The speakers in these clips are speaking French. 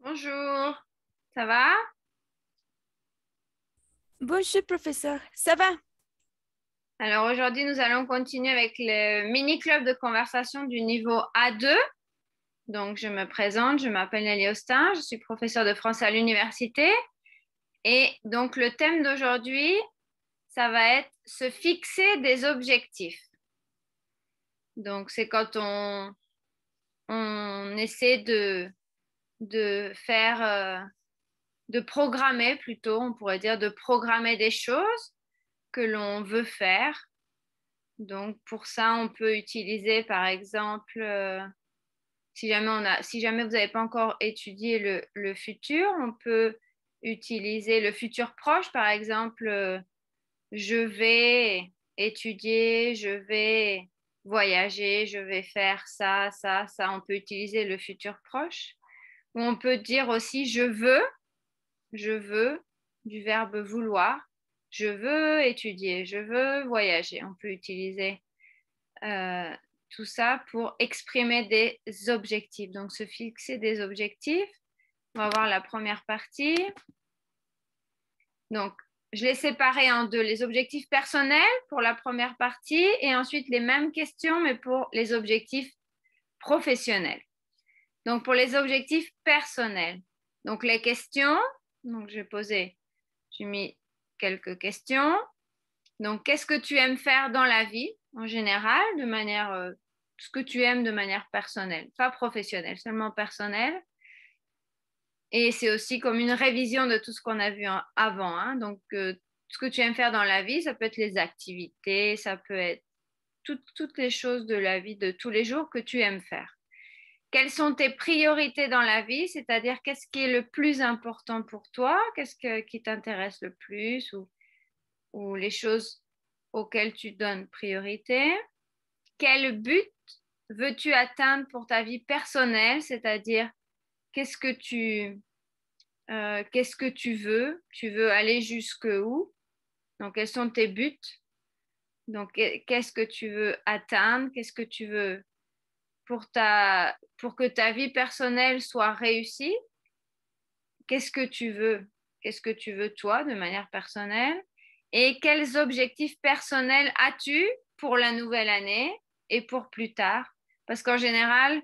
Bonjour, ça va? Bonjour, professeur. Ça va? Alors aujourd'hui, nous allons continuer avec le mini-club de conversation du niveau A2. Donc, je me présente, je m'appelle Nelly Austin, je suis professeure de français à l'université. Et donc, le thème d'aujourd'hui, ça va être se fixer des objectifs. Donc, c'est quand on essaie de faire, de programmer plutôt, on pourrait dire, de programmer des choses que l'on veut faire. Donc, pour ça, on peut utiliser, par exemple, si jamais vous n'avez pas encore étudié le futur, on peut utiliser le futur proche, par exemple, je vais étudier, je vais voyager, je vais faire ça, ça, ça. On peut utiliser le futur proche. Ou on peut dire aussi je veux, du verbe vouloir. Je veux étudier, je veux voyager. On peut utiliser euh, tout ça pour exprimer des objectifs. Donc, se fixer des objectifs. On va voir la première partie. Donc, je l'ai séparé en deux. Les objectifs personnels pour la première partie et ensuite les mêmes questions, mais pour les objectifs professionnels. Donc, pour les objectifs personnels. Donc, les questions. Donc, j'ai mis quelques questions. Donc, qu'est-ce que tu aimes faire dans la vie en général, de manière, ce que tu aimes de manière personnelle, pas professionnelle, seulement personnelle. Et c'est aussi comme une révision de tout ce qu'on a vu avant. Hein. Donc, ce que tu aimes faire dans la vie, ça peut être les activités, ça peut être toutes les choses de la vie de tous les jours que tu aimes faire. Quelles sont tes priorités dans la vie, c'est-à-dire qu'est-ce qui est le plus important pour toi, qui t'intéresse le plus ou les choses auxquelles tu donnes priorité. Quel but veux-tu atteindre pour ta vie personnelle, c'est-à-dire qu'est-ce que qu'est-ce que tu veux? Tu veux aller jusque où? Donc, quels sont tes buts? Donc, qu'est-ce que tu veux atteindre? Qu'est-ce que tu veux pour que ta vie personnelle soit réussie? Qu'est-ce que tu veux? Qu'est-ce que tu veux toi de manière personnelle? Et quels objectifs personnels as-tu pour la nouvelle année et pour plus tard? Parce qu'en général,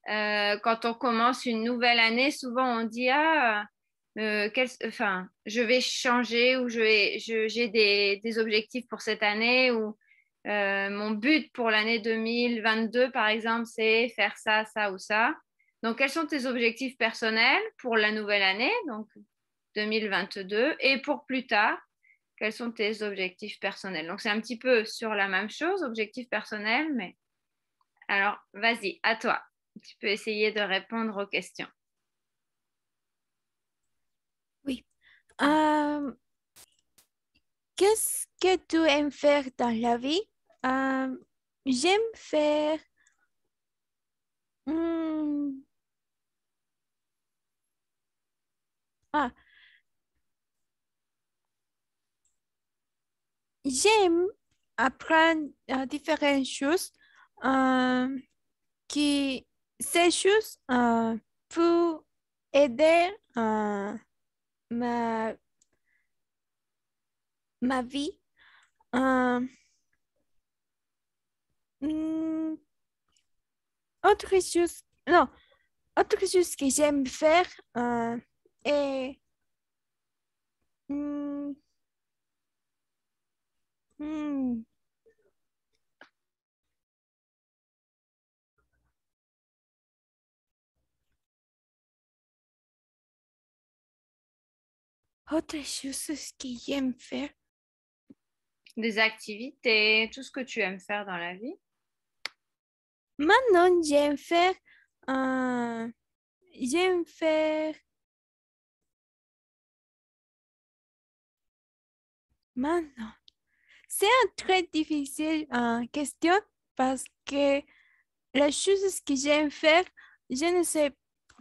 quand on commence une nouvelle année, souvent on dit enfin, je vais changer ou j'ai des objectifs pour cette année ou mon but pour l'année 2022, par exemple, c'est faire ça, ça ou ça. Donc, quels sont tes objectifs personnels pour la nouvelle année, donc 2022, et pour plus tard, quels sont tes objectifs personnels? Donc, c'est un petit peu sur la même chose, objectifs personnels, mais alors, vas-y, à toi. Tu peux essayer de répondre aux questions. Oui. Euh, Qu'est-ce que tu aimes faire dans la vie? Euh, J'aime faire... hmm, ah, j'aime apprendre différentes choses euh, qui... Ces choses pour aider ma, ma vie. Euh, hmm, Autre chose... Non, autre chose que j'aime faire est... hmm, hmm, autre chose que j'aime faire. Des activités, tout ce que tu aimes faire dans la vie. Maintenant, euh, j'aime faire, maintenant. C'est une très difficile question parce que les choses que j'aime faire, je ne sais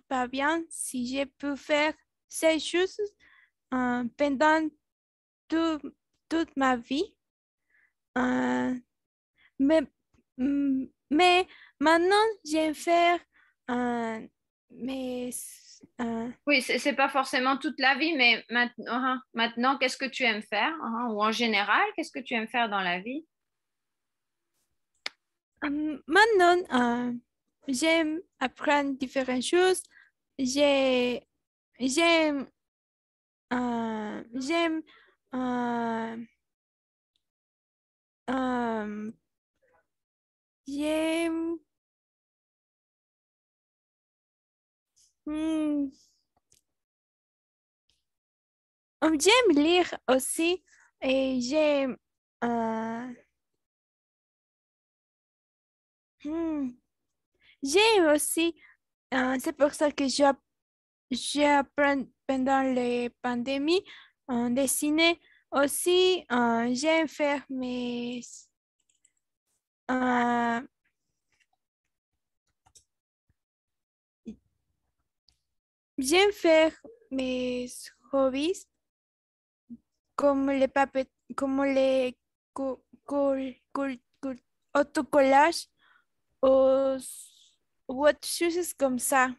pas bien si je peux faire ces choses pendant tout- toute ma vie. Euh, mais, mais maintenant, j'aime faire euh, mes, Oui, c'est pas forcément toute la vie, mais maintenant, qu'est-ce que tu aimes faire? Ou en général, qu'est-ce que tu aimes faire dans la vie? maintenant, j'aime apprendre différentes choses. J'ai- J'aime j'aime euh, euh, j'aime hmm, j'aime lire aussi et euh, hmm, j'aime aussi c'est pour ça que j'apprends pendant les pandémies dessiner aussi j'aime faire euh, j'aime faire mes hobbies comme les papiers, comme les autocollages ou, ou autre choses comme ça.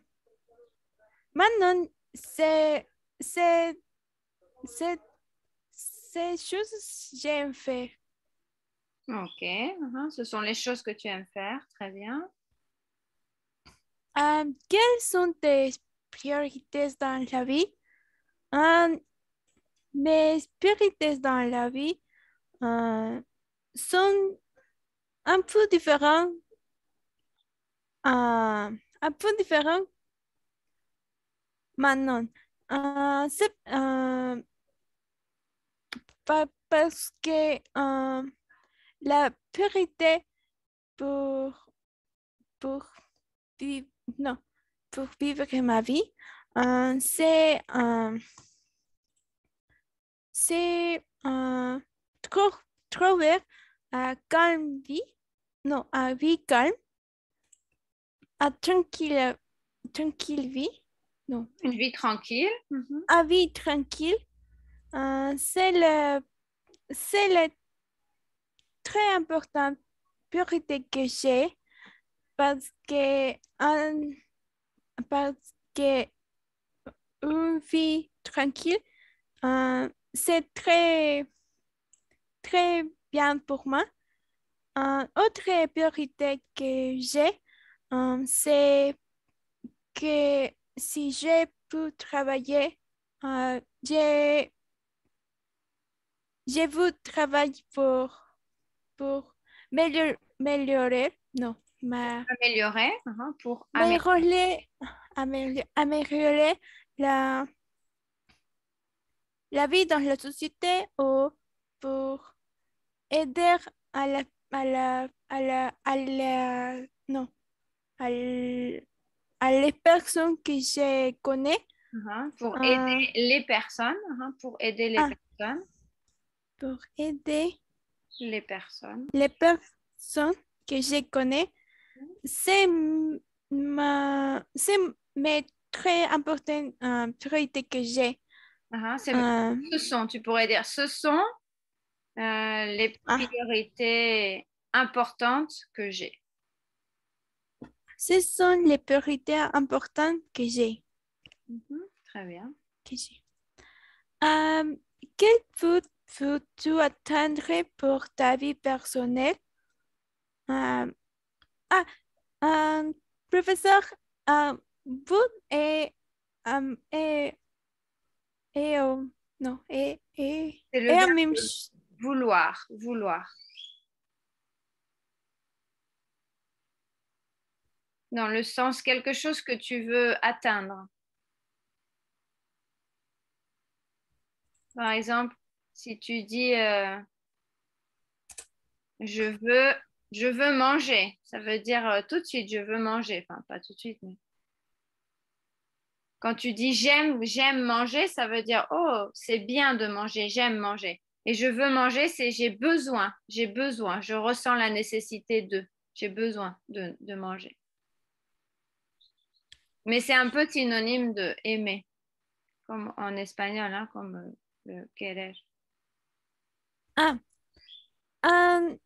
Maintenant, c'est, c'est, ces choses j'aime faire. Ok, ce sont les choses que tu aimes faire, très bien. Quelles sont tes priorités dans la vie? Euh, Mes priorités dans la vie sont un peu différentes, un peu différentes maintenant. C'est pas parce que la priorité pour, pour vivre, non, pour vivre ma vie, euh, c'est euh, c'est trop, trouver à calme vie, non, à vie calme, à tranquille vie, non, Une vie tranquille. à vie tranquille. C'est la très importante priorité que j'ai parce que, parce que une vie tranquille, c'est très bien pour moi. Autre priorité que j'ai, c'est que si j'ai pu travailler, j'ai je veux travailler pour améliorer, non, Améliorer, pour améliorer. améliorer, améliorer la vie dans la société ou pour aider à la, non, à les personnes que je connais, Pour euh, aider les personnes, pour aider les ah, personnes, pour aider les personnes. les personnes que je connais. C'est c'est mes très importantes priorités que j'ai. Euh, Ce sont, tu pourrais dire, ce sont les ah, priorités importantes que j'ai. Ce sont les priorités importantes que j'ai. Très bien. que j'ai. Euh, Quel but veux-tu atteindre pour ta vie personnelle? Euh, ah, Professeur, but euh, est, non, C'est le est la verbe même chose. vouloir, vouloir. Dans le sens quelque chose que tu veux atteindre. Par exemple, si tu dis je veux, je veux manger, ça veut dire tout de suite je veux manger. Enfin, pas tout de suite, mais quand tu dis j'aime manger, ça veut dire oh, c'est bien de manger, j'aime manger. Et je veux manger, c'est j'ai besoin, je ressens la nécessité de, j'ai besoin de manger. Mais c'est un peu synonyme de aimer, comme en espagnol, comme le querer. Ah, euh,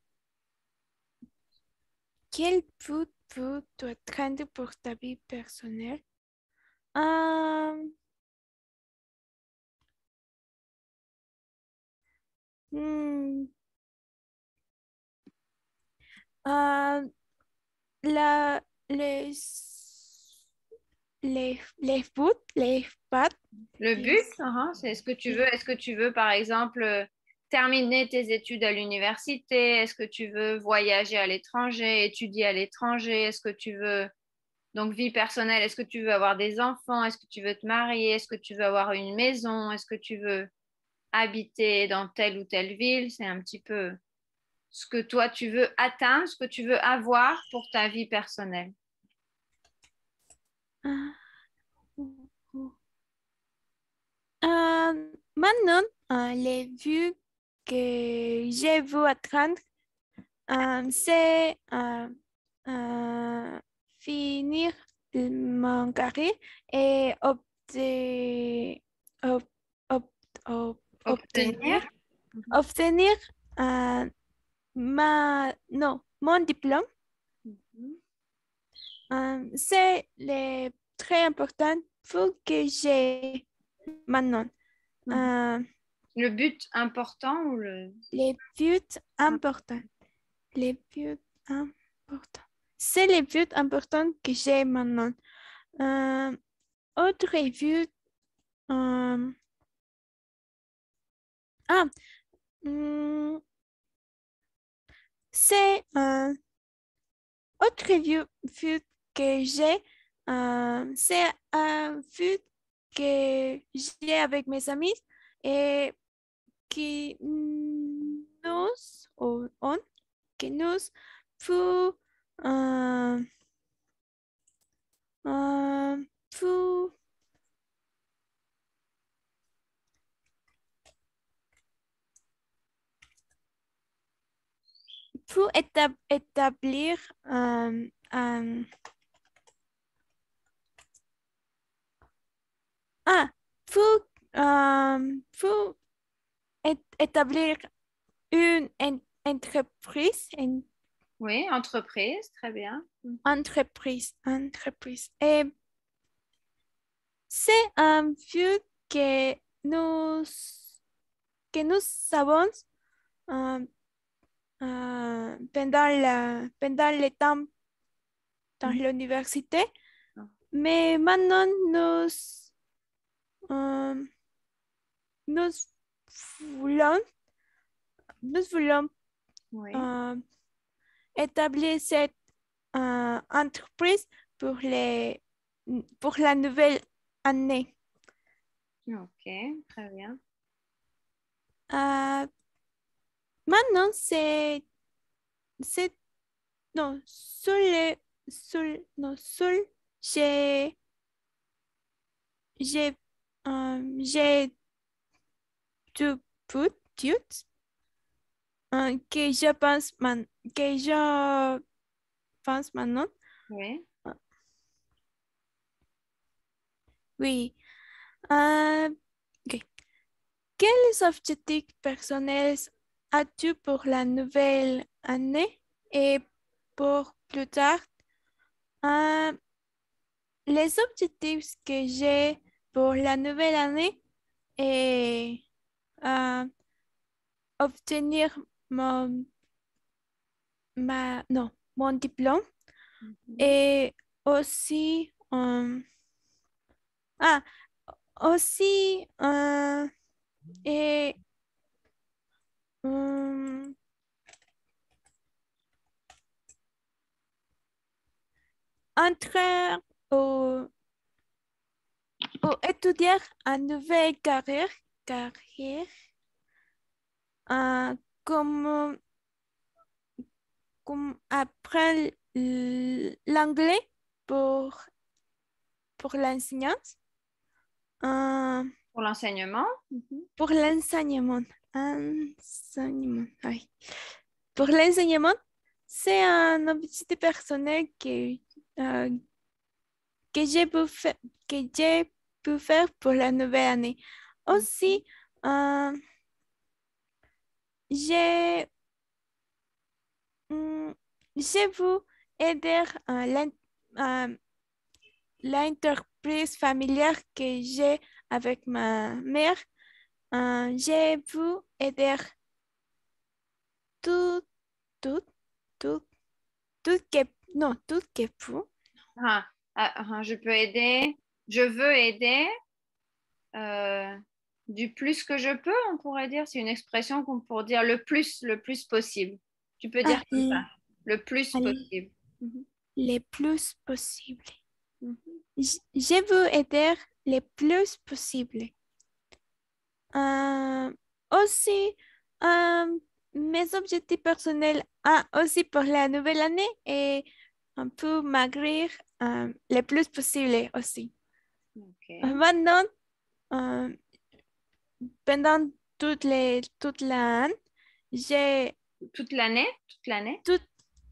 quel but veux-tu atteindre pour ta vie personnelle? Um, hmm, um, la, les bouts, les pattes, Le les, but, c'est est-ce que tu veux, par exemple, terminer tes études à l'université? Est-ce que tu veux voyager à l'étranger, étudier à l'étranger? Est-ce que tu veux, donc vie personnelle, est-ce que tu veux avoir des enfants? Est-ce que tu veux te marier? Est-ce que tu veux avoir une maison? Est-ce que tu veux habiter dans telle ou telle ville? C'est un petit peu ce que toi tu veux atteindre, ce que tu veux avoir pour ta vie personnelle. ah, maintenant, les vues que je veux atteindre, c'est finir mon carrière et ob- ob- Obtenir. obtenir non, mon diplôme. Mhm. C'est très important pour que j'ai maintenant. Mhm. Euh, Le but important ou le... les buts importants. Les buts importants. C'est les buts importants que j'ai maintenant. Euh, autre but. euh, ah, hmm, c'est autre but que j'ai. C'est un but que j'ai avec mes amis et qui nous, ou on, que nous pour, euh, pour, pour établir ah, pour, pour établir une entreprise, une Oui, entreprise, très bien. entreprise. Et c'est un but nous, que nous savons euh, pendant le temps dans Mhm. l'université, mais maintenant euh, nous voulons, nous voulons Oui, euh, établir cette entreprise pour la nouvelle année. ok, très bien. Euh, maintenant, c'est, non, non, j'ai, j'ai, j'ai deux buts que je pense, que je pense maintenant. Oui. Euh, Oui. Euh, ok. Quels objectifs personnels as-tu pour la nouvelle année et pour plus tard? Euh, les objectifs que j'ai pour la nouvelle année est euh, obtenir non, mon diplôme Mhm. et aussi, ah, aussi et, euh, entrer au ou étudier une nouvelle carrière comme, comme apprendre l'anglais pour, pour l'enseignance, euh, Pour l'enseignement. Mhm. pour l'enseignement. Enseignement, oui. Pour l'enseignement, c'est un objectif personnel euh, que que j'ai pu faire pour la nouvelle année. Aussi, euh, j'ai Hmm, je veux aider euh, l'entreprise entreprise familiale que j'ai avec ma mère, j'ai pu aider tout, tout, tout, tout que, non, tout que pu. Je peux aider. Je veux aider. Du plus que je peux, on pourrait dire. C'est une expression qu'on pourrait dire le plus possible. Tu peux dire comme ça. Le plus possible. Le plus possible. Mhm. Je veux aider le plus possible. Aussi, mes objectifs personnels aussi pour la nouvelle année et un peu maigrir le plus possible aussi. Ok. Maintenant, pendant toute l'année, j'ai Toute l'année? Toute l'année?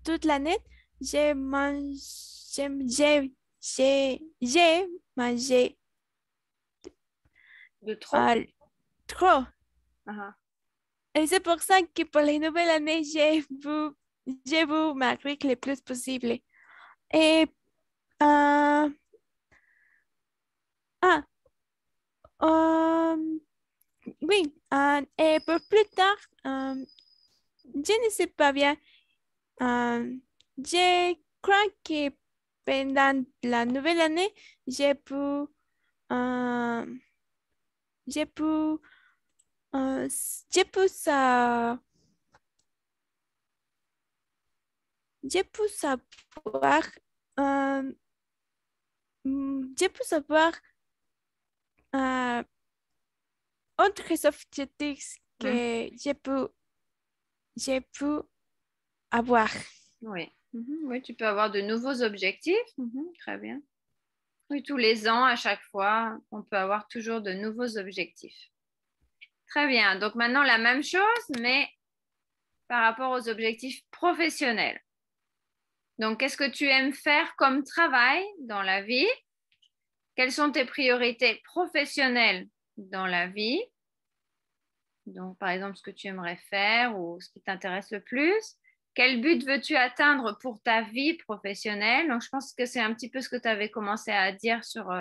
toute l'année, j'ai mangé, j'ai mangé De trop? trop. Ah, Et c'est pour ça que pour les nouvelles années, j'ai voulu maigrir le plus possible. Et euh, ah, euh, oui, et pour plus tard, je ne sais pas bien. Euh, je crois que pendant la nouvelle année, euh, j'ai pu, j'ai pu sa- j'ai pu savoir, euh, j'ai pu savoir euh, autres objectifs mhm. que j'ai pu avoir. Oui. Mhm. Oui, tu peux avoir de nouveaux objectifs. Mhm. Très bien. Oui, tous les ans, à chaque fois, on peut avoir toujours de nouveaux objectifs. Très bien. Donc maintenant, la même chose, mais par rapport aux objectifs professionnels. Donc, qu'est-ce que tu aimes faire comme travail dans la vie? Quelles sont tes priorités professionnelles dans la vie? Donc, par exemple, ce que tu aimerais faire ou ce qui t'intéresse le plus. Quel but veux-tu atteindre pour ta vie professionnelle? Donc, je pense que c'est un petit peu ce que tu avais commencé à dire sur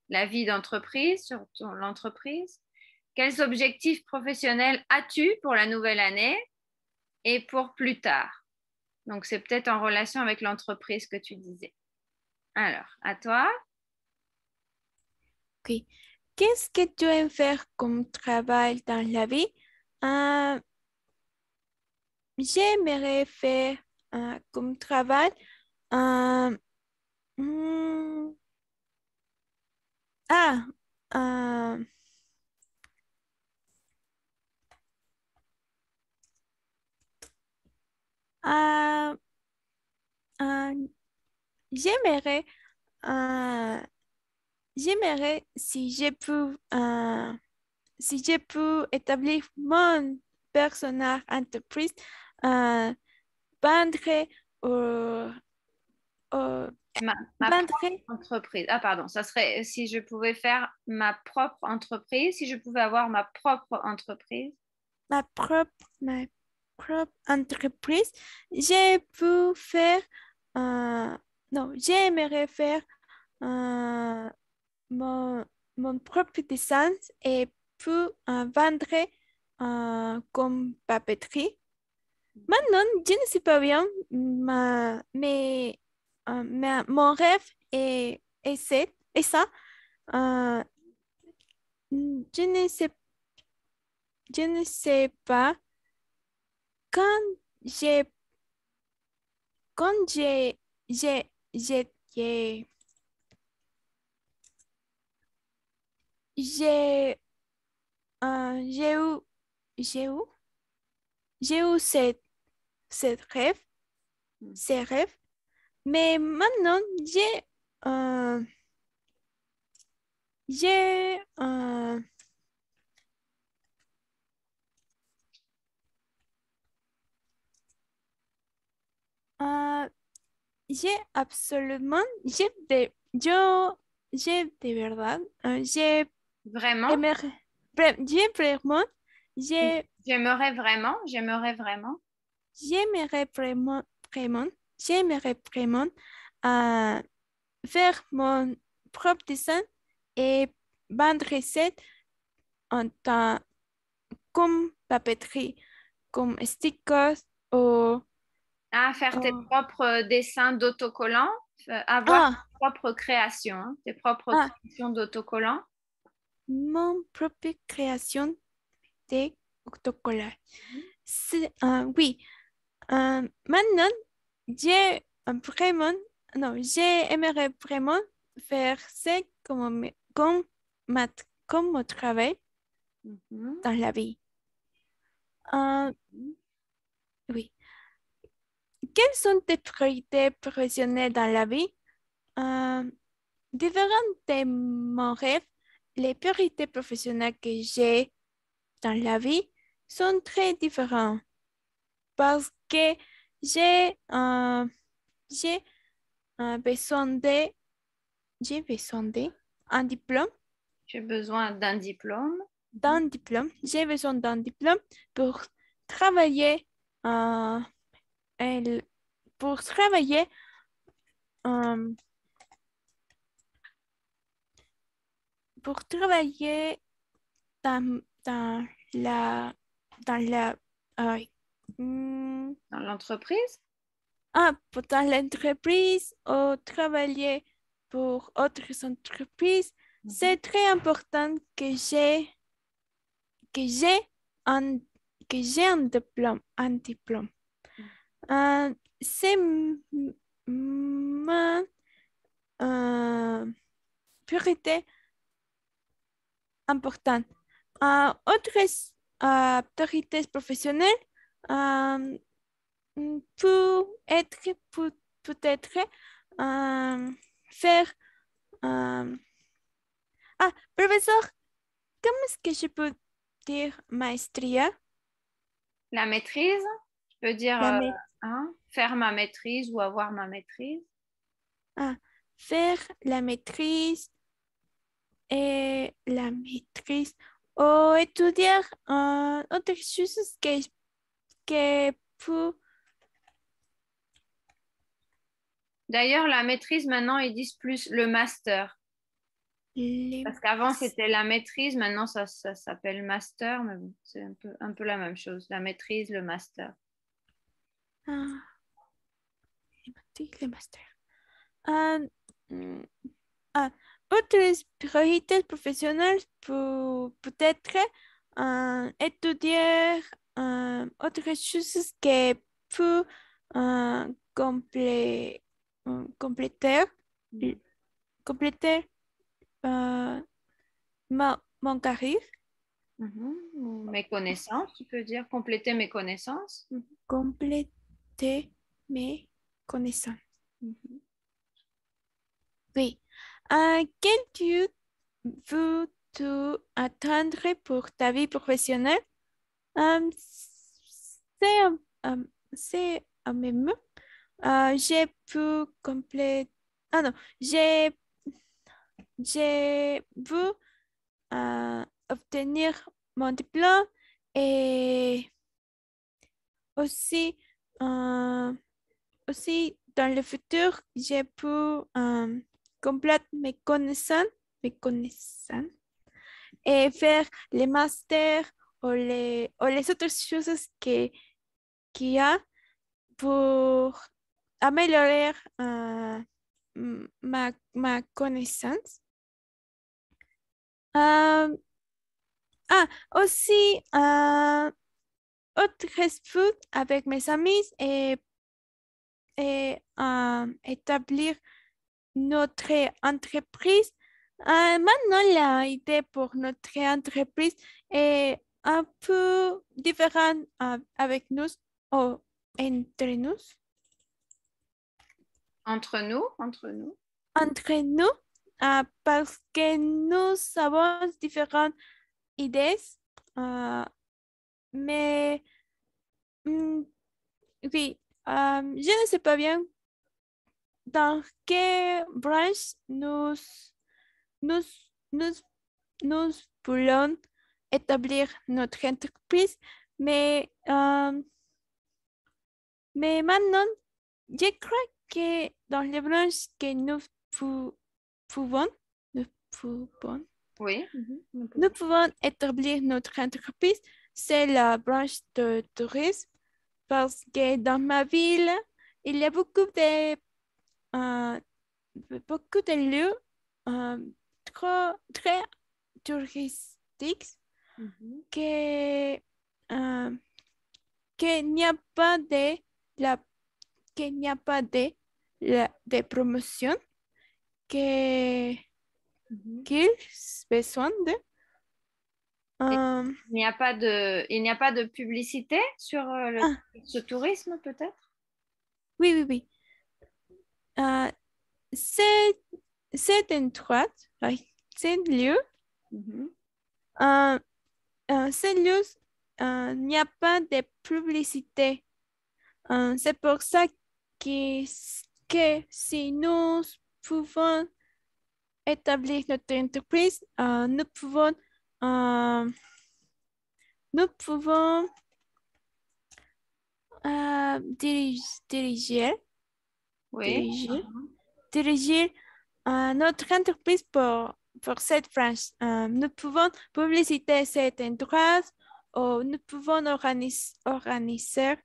la vie d'entreprise, sur l'entreprise. Quels objectifs professionnels as-tu pour la nouvelle année et pour plus tard? Donc, c'est peut-être en relation avec l'entreprise que tu disais. Alors, à toi. Ok. Qu'est-ce que tu aimes faire comme travail dans la vie? Euh, J'aimerais faire comme travail. euh, hmm, ah, euh, ah, ah, j'aimerais, euh, j'aimerais si je peux établir mon personnage entreprise, euh, vendre, euh, euh, Ma propre vendre entreprise. Ah, pardon, ça serait si je pouvais faire ma propre entreprise, si je pouvais avoir ma propre entreprise. ma propre entreprise, j'ai pu faire, euh, non, j'aimerais faire euh, mon, mon propre dessin et puis vendre comme papeterie. Maintenant, je ne sais pas bien, mon rêve est ça. Euh, je ne sais, je ne sais pas quand j'ai, quand j'ai, j'ai, j'ai eu, j'ai eu, j'ai eu cette rêve, ces rêves, mais maintenant, euh, j'ai, euh, j'ai absolument, j'ai de verdad, Vraiment? aimerais, j'ai vraiment, j'ai, J'aimerais vraiment. j'aimerais vraiment, j'aimerais vraiment euh, faire propre dessin et bande recette en temps comme papeterie, comme stickers ou... À faire tes ou- propres dessins d'autocollants, avoir tes ah, propres créations, hein, tes propres ah, créations d'autocollants. mon propre création de autocollage. Oui, maintenant, j'ai vraiment, non, j'aimerais vraiment faire ça comme mon travail Mhm. dans la vie. Euh, oui. Quelles sont tes priorités professionnelles dans la vie? Euh, Différentes de mon rêve, les priorités professionnelles que j'ai dans la vie sont très différentes parce que j'ai j'ai besoin de j'ai besoin de un diplôme, J'ai besoin d'un diplôme. j'ai besoin d'un diplôme pour travailler euh, el- pour travailler euh, pour travailler dans la dans la euh, hmm, Dans l'entreprise. dans l'entreprise ou travailler pour autres entreprises. Mhm. C'est très important que j'ai un que j'ai un diplôme. C'est ma priorité importante. Autres priorités professionnelles euh, peut être faire euh, professeur, comment est-ce que je peux dire maestria? La maîtrise, je peux dire La ma- hein, faire ma maîtrise ou avoir ma maîtrise. ah, faire la maîtrise et la maîtrise ou étudier autre chose que pour D'ailleurs, la maîtrise, maintenant, ils disent plus le master. les Parce qu'avant, c'était la maîtrise, maintenant, ça s'appelle master, mais bon, c'est un peu la même chose. La maîtrise, le master. ah, les masters. Ah, mm, Autres priorités professionnelles peut-être étudier autre chose que pour complé- compléter, compléter euh, mon carrière, Mhm. Mes connaissances, tu peux dire compléter mes connaissances. compléter mes connaissances. Mhm. Oui. Qu'est-ce veux-tu attendre pour ta vie professionnelle? Euh, c'est c'est même. J'ai pu compléter. Ah non, j'ai pu obtenir mon diplôme et aussi, euh, aussi dans le futur, j'ai pu compléter mes connaissances et faire les masters ou les autres choses qu'il y a pour améliorer ma connaissance. Euh, Aussi, autre food avec mes amis et établir notre entreprise. Maintenant, l'idée pour notre entreprise est un peu différente avec nous ou entre nous. Entre nous. Entre nous, parce que nous avons différentes idées, euh, mais mm, oui, je ne sais pas bien dans quelle branche nous, nous, nous voulons établir notre entreprise, mais, euh, mais maintenant, je crois que dans les branches que nous pouvons, nous pouvons, Oui. nous pouvons établir notre entreprise, c'est la branche de tourisme, parce que dans ma ville, il y a beaucoup de lieux très touristiques que, euh, qu'il n'y a pas qu'il n'y a pas de promotion que, qu'ils besoin de. Il n'y a pas de publicité sur ce tourisme, peut-être? Oui, oui, oui. C'est un endroit, oui, c'est un lieu. Ce lieu, il n'y a pas de publicité. C'est pour ça que, que si nous pouvons établir notre entreprise, euh, nous pouvons diriger, Oui. diriger notre entreprise pour cette branche. Nous pouvons publiciter cet endroit ou nous pouvons organiser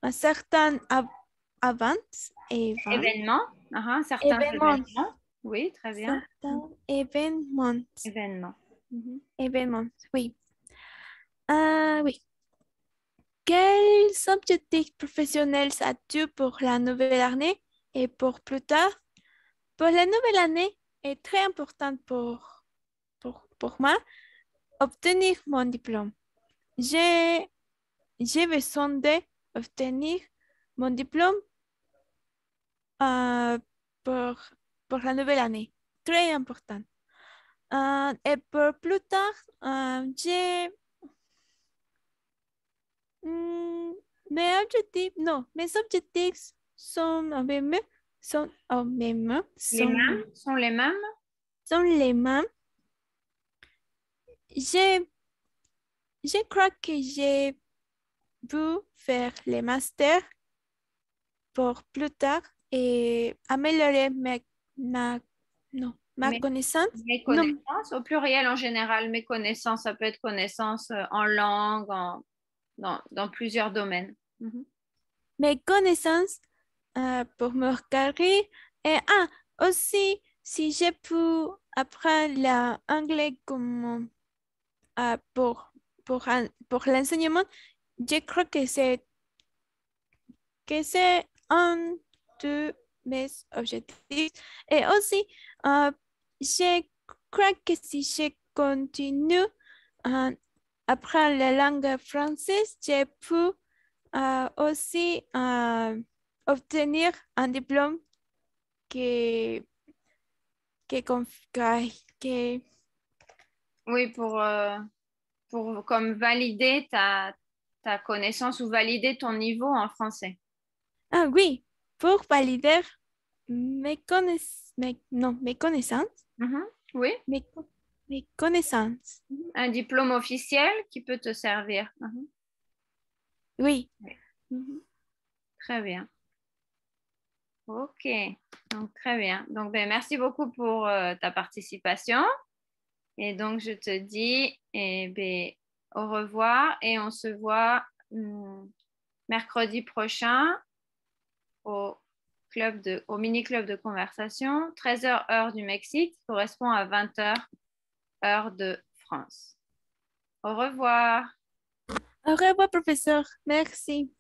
un certain Événements. Certains événements. événements. Oui, très bien. Certains événements. Événements. Événements, oui. Oui. Quels objectifs professionnels as-tu pour la nouvelle année et pour plus tard? Pour la nouvelle année est très importante pour moi obtenir mon diplôme. J'ai besoin d'obtenir mon diplôme euh, pour, pour la nouvelle année. Très important. Et pour plus tard, mes objectifs sont au même, sont au même, Les mêmes sont les mêmes? sont les mêmes. Je, je crois que j'ai pu faire les masters pour plus tard et améliorer ma, non, ma Mes, connaissance. mes Non, connaissances, au pluriel en général, mes connaissances, ça peut être connaissances en langue, dans plusieurs domaines. mes connaissances pour mon carrière et aussi si j'ai pu apprendre l'anglais comme pour l'enseignement, je crois que c'est un de mes objectifs. Et aussi, je crois que si je continue à apprendre la langue française, je peux aussi obtenir un diplôme que, que Oui, comme valider ta connaissance ou valider ton niveau en français. ah oui, pour valider mes connaissances, Oui, mes, mes connaissances. un diplôme officiel qui peut te servir. Oui. Oui. Très bien. Ok, donc très bien. Donc, ben, merci beaucoup pour ta participation. Et donc, je te dis ben, au revoir et on se voit mercredi prochain au au mini-club de conversation, 13h heure du Mexique, qui correspond à 20h heure de France. Au revoir. Au revoir, professeur. Merci.